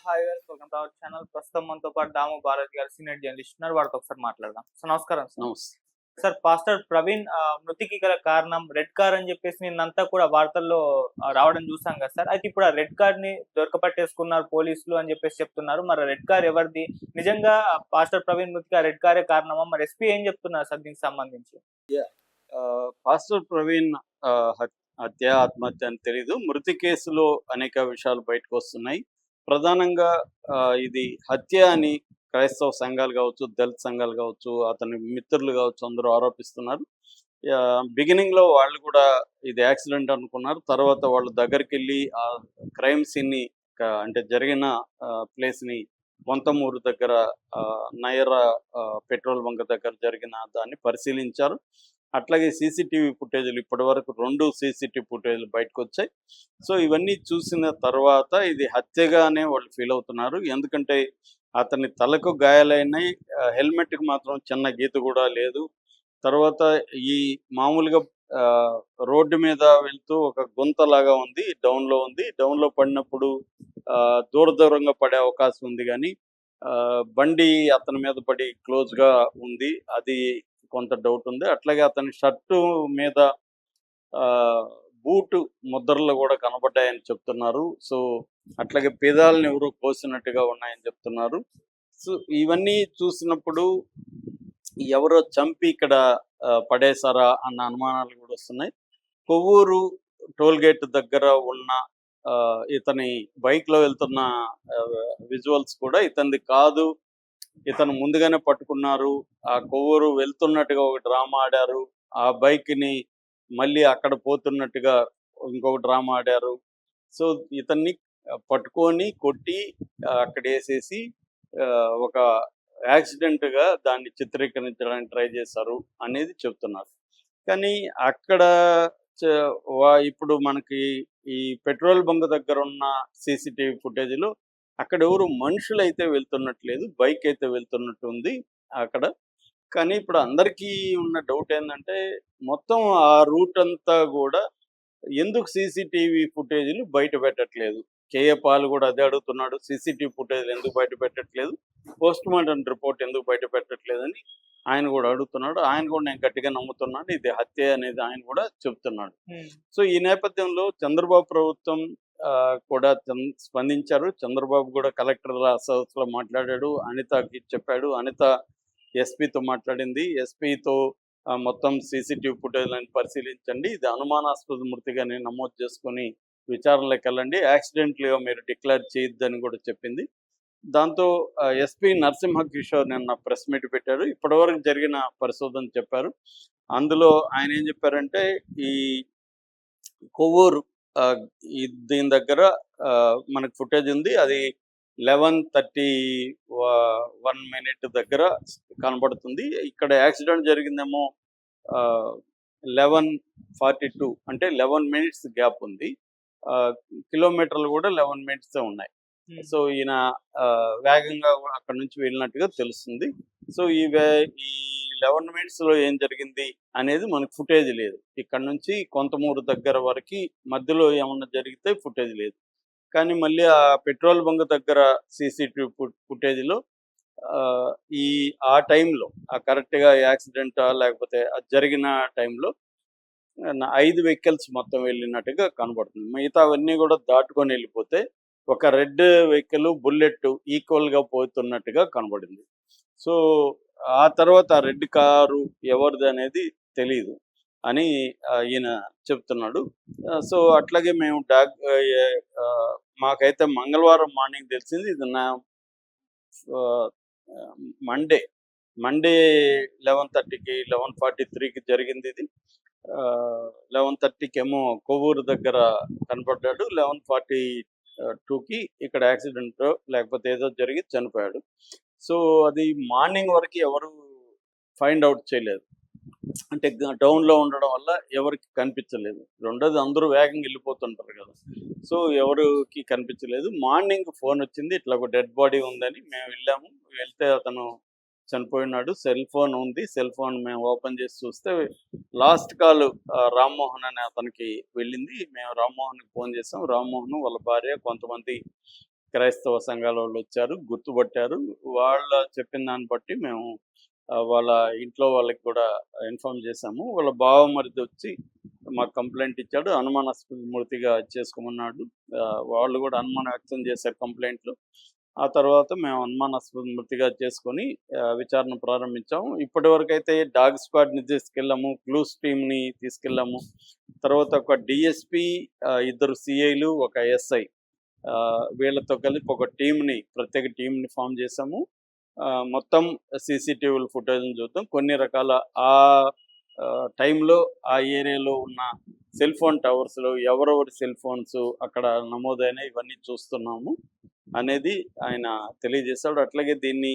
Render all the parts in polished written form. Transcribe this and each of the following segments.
Hi guys, welcome to our channel. ప్రస్తుతం మనతో పాటు దాము భారత్ గారు సీనియర్ జర్నలిస్ట్ ఉన్నారు. వాడితో ఒకసారి మాట్లాడదాం. సో నమస్కారం సార్. నమస్తే. సార్, పాస్టర్ ప్రవీణ్ మృతికి గల కారణం రెడ్ కార్ అని చెప్పేసి నిన్నంతా కూడా వార్తల్లో రావడం చూసాం కదా సార్. అయితే ఇప్పుడు ఆ రెడ్ కార్‌ని దొరకపట్టేసుకున్నారు పోలీసులు అని చెప్పేసి చెప్తున్నారు. మరి రెడ్ కార్ ఎవరిది? నిజంగా పాస్టర్ ప్రవీణ్ మృతికి ఆ రెడ్ కారే కారణమా? మరి ఎస్పీ ఏం చెప్తున్నారు సార్ దీనికి సంబంధించి? పాస్టర్ ప్రవీణ్ ఆత్మహత్య అని తెలీదు. మృతి కేసులో అనేక విషయాలు బయటకొస్తున్నాయి. ప్రధానంగా ఇది హత్య అని క్రైస్తవ సంఘాలు కావచ్చు, దళిత సంఘాలు కావచ్చు, అతని మిత్రులు కావచ్చు అందరూ ఆరోపిస్తున్నారు. బిగినింగ్‌లో వాళ్ళు కూడా ఇది యాక్సిడెంట్ అనుకున్నారు. తర్వాత వాళ్ళు దగ్గరికెళ్ళి ఆ క్రైమ్ సీన్‌ని అంటే జరిగిన ప్లేస్‌ని పొంతమూరు దగ్గర నయరా పెట్రోల్ బంక్ దగ్గర జరిగిన దాన్ని పరిశీలించారు. అట్లాగే సీసీటీవీ ఫుటేజ్‌లు ఇప్పటివరకు 2 సీసీటీవీ ఫుటేజ్‌లు బయటకొచ్చాయి. సో ఇవన్నీ చూసిన తర్వాత ఇది హత్యగానే వాళ్ళు ఫీల్ అవుతున్నారు. ఎందుకంటే అతని తలకు గాయాలైనాయి. హెల్మెట్‌కి మాత్రం చిన్న గీత కూడా లేదు. తర్వాత ఈ మామూలుగా రోడ్డు మీద వెళ్తూ ఒక గుంతలాగా ఉంది. డౌన్‌లో ఉంది. డౌన్‌లో పడినప్పుడు దూరంగా పడే అవకాశం ఉంది గానీ బండి అతని మీద పడి క్లోజ్‌గా ఉంది. అది కొంత డౌట్ ఉంది. అట్లాగే అతని షర్టు మీద బూటు ముద్రలు కూడా కనబడ్డాయని చెప్తున్నారు. సో అట్లాగే పెదాలను ఎవరో కోసినట్టుగా ఉన్నాయని చెప్తున్నారు. సో ఇవన్నీ చూసినప్పుడు ఎవరో చంపి ఇక్కడ పడేశారా అన్న అనుమానాలు కూడా వస్తున్నాయి. కొవ్వూరు టోల్ గేట్ దగ్గర ఉన్న ఇతని బైక్‌లో వెళ్తున్న విజువల్స్ కూడా ఇతనిది కాదు. ఇతను ముందుగానే పట్టుకున్నారు. ఆ కొవ్వూరు వెళ్తున్నట్టుగా ఒక డ్రామా ఆడారు. ఆ బైక్‌ని మళ్ళీ అక్కడ పోతున్నట్టుగా ఇంకొక డ్రామా ఆడారు. సో ఇతన్ని పట్టుకొని కొట్టి అక్కడేసేసి ఒక యాక్సిడెంట్‌గా దాన్ని చిత్రీకరించడానికి ట్రై చేశారు అనేది చెప్తున్నారు. కానీ అక్కడ ఇప్పుడు మనకి ఈ పెట్రోల్ బంక్ దగ్గర ఉన్న సీసీటీవీ ఫుటేజ్‌లో అక్కడ ఎవరు మనుషులైతే వెళ్తున్నట్లేదు. బైక్ అయితే వెళ్తున్నట్టు ఉంది అక్కడ. కానీ ఇప్పుడు అందరికీ ఉన్న డౌట్ ఏందంటే మొత్తం ఆ రూట్ అంతా గూడా ఎందుకు సీసీటీవీ ఫుటేజ్‌లు బయట పెట్టట్లేదు? కేఏ పాల్ గూడా అదే అడుగుతున్నాడు. సీసీటీవీ ఫుటేజ్‌లు ఎందుకు బయట పెట్టట్లేదు? పోస్ట్‌మార్టం రిపోర్ట్ ఎందుకు బయట పెట్టట్లేదని ఆయన గూడా అడుగుతున్నాడు. ఆయన కూడా నేను గట్టిగా నమ్ముతున్నాను ఇది హత్యే అనేది ఆయన కూడా చెప్తున్నాడు. సో ఈ నేపథ్యంలో చంద్రబాబు ప్రభుత్వం కూడా స్పందించారు. చంద్రబాబు కూడా కలెక్టర్ల సదస్సులో మాట్లాడాడు. అనితకి చెప్పాడు. అనిత ఎస్పీతో మాట్లాడింది. ఎస్పీతో మొత్తం సీసీటీవీ ఫుటేజ్‌లను పరిశీలించండి. ఇది అనుమానాస్పద మృతిగానే నమోదు చేసుకొని విచారణలోకి వెళ్ళండి. యాక్సిడెంట్‌లుగా మీరు డిక్లేర్ చేయొద్దని కూడా చెప్పింది. దాంతో ఎస్పీ నరసింహ కిషోర్ నిన్న ప్రెస్ మీట్ పెట్టారు. ఇప్పటివరకు జరిగిన పరిశోధన చెప్పారు. అందులో ఆయన ఏం చెప్పారంటే ఈ కొవ్వూరు దీని దగ్గర మనకు ఫుటేజ్ ఉంది. అది 11:31 దగ్గర కనబడుతుంది. ఇక్కడ యాక్సిడెంట్ జరిగిందేమో 11:42 అంటే 11 మినిట్స్ గ్యాప్ ఉంది. కిలోమీటర్లు కూడా 11 మినిట్సే ఉన్నాయి. సో ఈయన వేగంగా అక్కడ నుంచి వెళ్ళినట్టుగా తెలుస్తుంది. సో ఈ 11 మినిట్స్‌లో ఏం జరిగింది అనేది మనకు ఫుటేజ్ లేదు. ఇక్కడ నుంచి కొంతమూరు దగ్గర వరకి మధ్యలో ఏమన్నా జరిగితే ఫుటేజ్ లేదు. కానీ మళ్ళీ ఆ పెట్రోల్ బంక్ దగ్గర సీసీటీవీ ఫుటేజ్‌లో ఆ టైంలో కరెక్ట్‌గా యాక్సిడెంటా లేకపోతే అది జరిగిన టైంలో 5 వెహికల్స్ మొత్తం వెళ్ళినట్టుగా కనబడుతుంది. మిగతావన్నీ కూడా దాటుకొని వెళ్ళిపోతే ఒక రెడ్ వెహికల్, బుల్లెట్ ఈక్వల్‌గా పోతున్నట్టుగా కనబడింది. సో ఆ తర్వాత ఆ రెడ్ కారు ఎవరిది అనేది తెలీదు అని ఈయన చెప్తున్నాడు. సో అట్లాగే మేము మాకైతే మంగళవారం మార్నింగ్ తెలిసింది. ఇది మండే 11:30కి 11:43కి జరిగింది ఇది. 11:30కి ఏమో కొవ్వూరు దగ్గర కనపడ్డాడు. 11:42కి ఇక్కడ యాక్సిడెంట్ లేకపోతే ఏదో జరిగి చనిపోయాడు. సో అది మార్నింగ్ వరకు ఎవరు ఫైండ్ అవుట్ చేయలేదు. అంటే డౌన్‌లో ఉండడం వల్ల ఎవరికి కనిపించలేదు. రెండోది అందరూ వేగంగా వెళ్ళిపోతుంటారు కదా! సో ఎవరికి కనిపించలేదు. మార్నింగ్ ఫోన్ వచ్చింది. ఇట్లా ఒక డెడ్ బాడీ ఉందని మేము వెళ్ళాము. వెళ్తే అతను చనిపోయినాడు. సెల్ ఫోన్ ఉంది. సెల్ ఫోన్ మేము ఓపెన్ చేసి చూస్తే లాస్ట్ కాల్ రామ్మోహన్ అనే అతనికి వెళ్ళింది. మేము రామ్మోహన్‌కి ఫోన్ చేసాం. రామ్మోహన్ వాళ్ళ భార్య కొంతమంది క్రైస్తవ సంఘాల వాళ్ళు వచ్చారు, గుర్తుపట్టారు. వాళ్ళ చెప్పిన దాన్ని బట్టి మేము వాళ్ళ ఇంట్లో వాళ్ళకి కూడా ఇన్ఫార్మ్ చేశాము. వాళ్ళ బావమరిది వచ్చి మాకు కంప్లెయింట్ ఇచ్చాడు. అనుమానాస్పదమూర్తిగా చేసుకోమన్నాడు. వాళ్ళు కూడా అనుమానం వ్యక్తం చేశారు కంప్లెయింట్లు. ఆ తర్వాత మేము అనుమానాస్పదమూర్తిగా చేసుకొని విచారణ ప్రారంభించాము. ఇప్పటివరకైతే డాగ్ స్క్వాడ్‌ని తీసుకెళ్ళాము, క్లూస్ టీమ్‌ని తీసుకెళ్ళాము. తర్వాత ఒక డీఎస్పీ, ఇద్దరు సీఐలు, ఒక ఎస్ఐ వీళ్ళతో కలిపి ఒక ప్రత్యేక టీమ్‌ని ఫార్మ్ చేశాము. మొత్తం సీసీటీవీల ఫుటేజ్‌ని చూద్దాం. కొన్ని రకాల ఆ టైంలో ఆ ఏరియాలో ఉన్న సెల్ ఫోన్ టవర్స్‌లో ఎవరెవరి సెల్ ఫోన్స్ అక్కడ నమోదైనాయి ఇవన్నీ చూస్తున్నాము అనేది ఆయన తెలియజేశాడు. అట్లాగే దీన్ని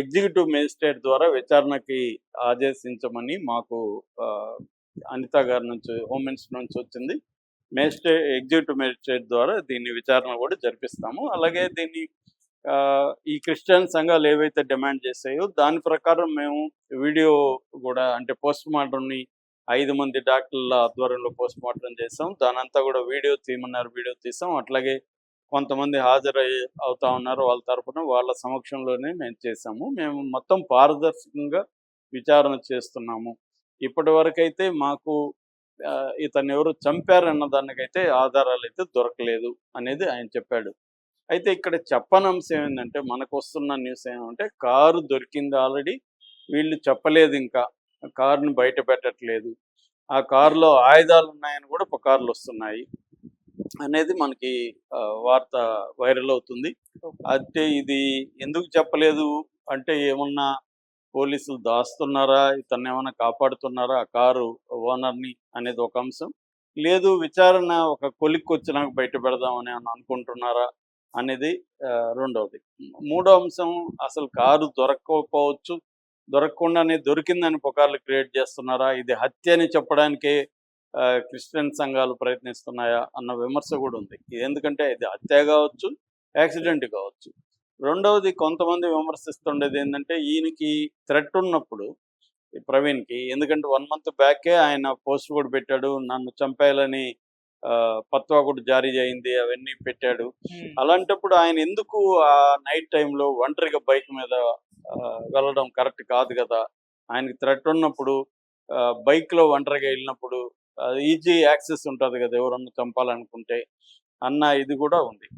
ఎగ్జిక్యూటివ్ మేజిస్ట్రేట్ ద్వారా విచారణకి ఆదేశించమని మాకు అనిత గారి నుంచి, హోమ్ మినిస్టర్ నుంచి వచ్చింది. ఎగ్జిక్యూటివ్ మేజిస్ట్రేట్ ద్వారా దీన్ని విచారణ కూడా జరిపిస్తాము. అలాగే దీన్ని ఈ క్రిస్టియన్ సంఘాలు ఏవైతే డిమాండ్ చేశాయో దాని ప్రకారం మేము వీడియో కూడా, అంటే పోస్ట్ మార్టంని 5 మంది డాక్టర్ల ఆధ్వర్యంలో పోస్ట్ మార్టం చేసాం. దానంతా కూడా వీడియో తీయమన్నారు, వీడియో తీసాం. అట్లాగే కొంతమంది అవుతా ఉన్నారు వాళ్ళ తరపున, వాళ్ళ సమక్షంలోనే మేము చేసాము. మేము మొత్తం పారదర్శకంగా విచారణ చేస్తున్నాము. ఇప్పటి వరకైతే మాకు ఇతన్ని ఎవరు చంపారన్న దానికైతే ఆధారాలు అయితే దొరకలేదు అనేది ఆయన చెప్పాడు. అయితే ఇక్కడ చెప్పని అంశం ఏంటంటే, మనకు వస్తున్న న్యూస్ ఏమంటే కారు దొరికింది ఆల్రెడీ, వీళ్ళు చెప్పలేదు, ఇంకా కారుని బయట పెట్టట్లేదు, ఆ కారులో ఆయుధాలు ఉన్నాయని కూడా పుకార్లు వస్తున్నాయి అనేది మనకి వార్త వైరల్ అవుతుంది. అయితే ఇది ఎందుకు చెప్పలేదు అంటే, ఏమన్నా పోలీసులు దాస్తున్నారా, ఇతన్ని ఏమన్నా కాపాడుతున్నారా ఆ కారు ఓనర్ని అనేది ఒక అంశం. లేదు విచారణ ఒక కొలిక్కి వచ్చినాక బయట పెడదామని అనుకుంటున్నారా అనేది రెండవది. మూడో అంశం, అసలు కారు దొరక్కపోవచ్చు, దొరకకుండానే దొరికిందని పుకార్లు క్రియేట్ చేస్తున్నారా, ఇది హత్య అని చెప్పడానికే క్రిస్టియన్ సంఘాలు ప్రయత్నిస్తున్నాయా అన్న విమర్శ కూడా ఉంది. ఎందుకంటే ఇది హత్య కావచ్చు, యాక్సిడెంట్ కావచ్చు. రెండవది, కొంతమంది విమర్శిస్తుండేది ఏంటంటే, ఈయనకి థ్రెట్ ఉన్నప్పుడు ప్రవీణ్కి, ఎందుకంటే 1 month బ్యాకే ఆయన పోస్ట్ కూడా పెట్టాడు, నన్ను చంపేయాలని పత్వా కూడా జారీ అయింది, అవన్నీ పెట్టాడు. అలాంటప్పుడు ఆయన ఎందుకు ఆ నైట్ టైంలో ఒంటరిగా బైక్ మీద వెళ్ళడం కరెక్ట్ కాదు కదా. ఆయనకి థ్రెట్ ఉన్నప్పుడు బైక్లో ఒంటరిగా వెళ్ళినప్పుడు ఈజీ యాక్సెస్ ఉంటుంది కదా ఎవరన్నా చంపాలనుకుంటే అన్న ఇది కూడా ఉంది.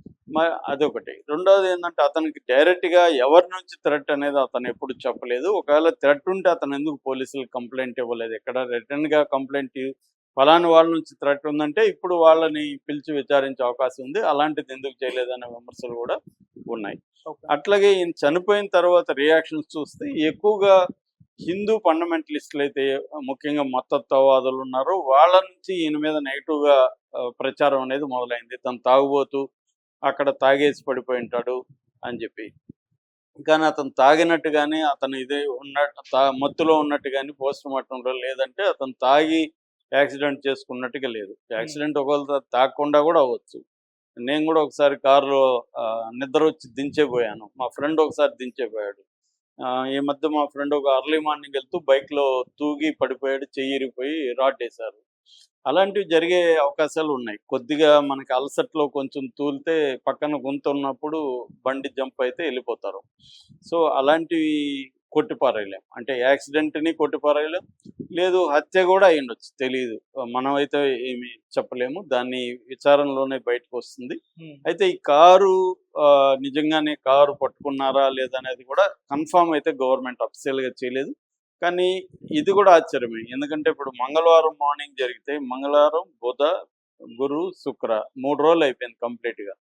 అదొకటి. రెండవది ఏంటంటే, అతనికి డైరెక్ట్గా ఎవరి నుంచి థ్రెట్ అనేది అతను ఎప్పుడు చెప్పలేదు. ఒకవేళ థ్రెట్ ఉంటే అతను ఎందుకు పోలీసులకు కంప్లైంట్ ఇవ్వలేదు, ఎక్కడ రిటర్న్గా కంప్లైంట్ ఫలాని వాళ్ళ నుంచి థ్రెట్ ఉందంటే ఇప్పుడు వాళ్ళని పిలిచి విచారించే అవకాశం ఉంది, అలాంటిది ఎందుకు చేయలేదనే విమర్శలు కూడా ఉన్నాయి. అట్లాగే ఈయన చనిపోయిన తర్వాత రియాక్షన్స్ చూస్తే ఎక్కువగా హిందూ ఫండమెంటలిస్టులు అయితే, ముఖ్యంగా మతత్వవాదులు ఉన్నారో వాళ్ళ నుంచి ఈయన మీద నెగిటివ్గా ప్రచారం అనేది మొదలైంది. తను తాగుబోతూ అక్కడ తాగేసి పడిపోయి ఉంటాడు అని చెప్పి. కానీ అతను తాగినట్టు కానీ, అతను ఇదే మత్తులో ఉన్నట్టు కానీ పోస్ట్ మార్టంలో లేదంటే, అతను తాగి యాక్సిడెంట్ చేసుకున్నట్టుగా లేదు. యాక్సిడెంట్ ఒకవేళ తాగకుండా కూడా అవ్వచ్చు. నేను కూడా ఒకసారి కారులో నిద్ర వచ్చి దించేపోయాను, మా ఫ్రెండ్ ఒకసారి దించేపోయాడు. ఈ మధ్య మా ఫ్రెండ్ ఒక అర్లీ మార్నింగ్ వెళ్తూ బైక్లో తూగి పడిపోయాడు, చెయ్యి ఇరిగిపోయి రాడ్ వేశారు. అలాంటివి జరిగే అవకాశాలు ఉన్నాయి. కొద్దిగా మనకి అలసట్లో కొంచెం తూలితే పక్కన గుంత ఉన్నప్పుడు బండి జంప్ అయితే వెళ్ళిపోతారు. సో అలాంటివి కొట్టిపారేయలేం, అంటే యాక్సిడెంట్ని కొట్టిపారేయలేం, లేదు హత్య కూడా అయి ఉండొచ్చు, తెలియదు, మనమైతే ఏమి చెప్పలేము, దాన్ని విచారణలోనే బయటకు వస్తుంది. అయితే ఈ కారు నిజంగానే కారు పట్టుకున్నారా లేదనేది కూడా కన్ఫామ్ అయితే గవర్నమెంట్ అఫీషియల్గా చేయలేదు. కానీ ఇది కూడా ఆశ్చర్యమే, ఎందుకంటే ఇప్పుడు మంగళవారం మార్నింగ్ జరిగితే మంగళవారం, బుధ, గురు, శుక్ర 3 రోజులు అయిపోయింది కంప్లీట్గా.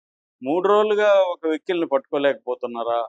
3 రోజులుగా ఒక వెహికల్ని పట్టుకోలేకపోతున్నారా?